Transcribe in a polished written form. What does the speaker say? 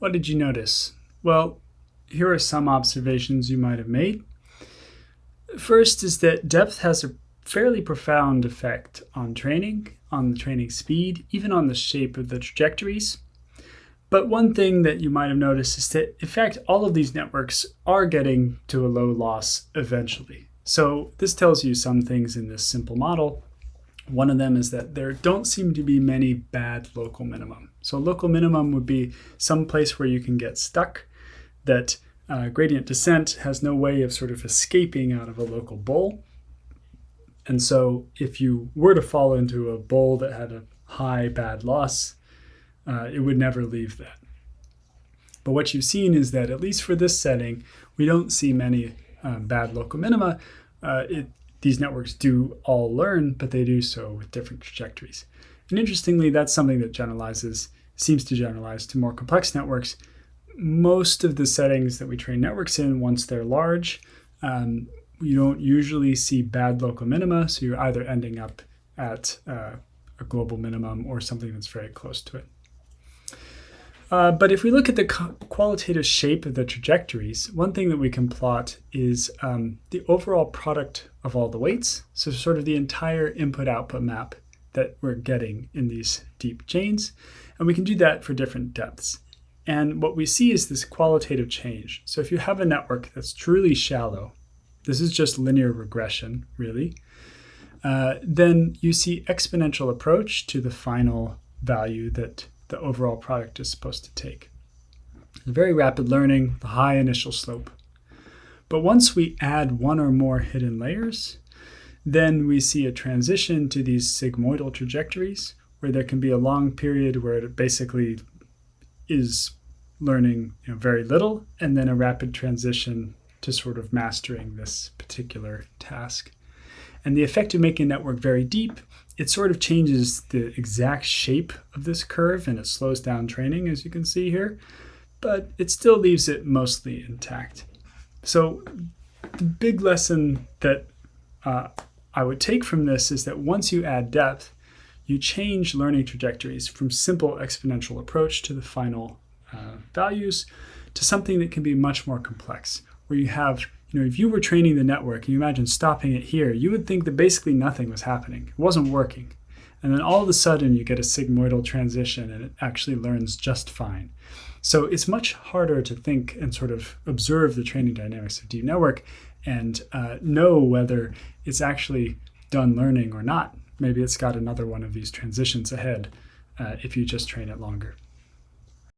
What did you notice? Well, here are some observations you might have made. First is that depth has a fairly profound effect on training, on the training speed, even on the shape of the trajectories. But one thing that you might have noticed is that, in fact, all of these networks are getting to a low loss eventually. So this tells you some things in this simple model. One of them is that there don't seem to be many bad local minimum. So local minimum would be some place where you can get stuck, that gradient descent has no way of sort of escaping out of a local bowl. And so if you were to fall into a bowl that had a high bad loss, it would never leave that. But what you've seen is that, at least for this setting, we don't see many bad local minima. These networks do all learn, but they do so with different trajectories. And interestingly, that's something that seems to generalize to more complex networks. Most of the settings that we train networks in, once they're large, you don't usually see bad local minima, so you're either ending up at a global minimum or something that's very close to it. But if we look at the qualitative shape of the trajectories, one thing that we can plot is the overall product of all the weights, so sort of the entire input-output map that we're getting in these deep chains. And we can do that for different depths. And what we see is this qualitative change. So if you have a network that's truly shallow, this is just linear regression, really, then you see exponential approach to the final value that the overall product is supposed to take. Very rapid learning, the high initial slope. But once we add one or more hidden layers, then we see a transition to these sigmoidal trajectories, where there can be a long period where it basically is learning very little, and then a rapid transition to sort of mastering this particular task. And the effect of making a network very deep, it sort of changes the exact shape of this curve, and it slows down training, as you can see here, but it still leaves it mostly intact. So the big lesson that I would take from this is that once you add depth, you change learning trajectories from simple exponential approach to the final values to something that can be much more complex, where you have, if you were training the network and you imagine stopping it here, you would think that basically nothing was happening. It wasn't working. And then all of a sudden you get a sigmoidal transition and it actually learns just fine. So it's much harder to think and sort of observe the training dynamics of deep network and know whether it's actually done learning or not. Maybe it's got another one of these transitions ahead if you just train it longer.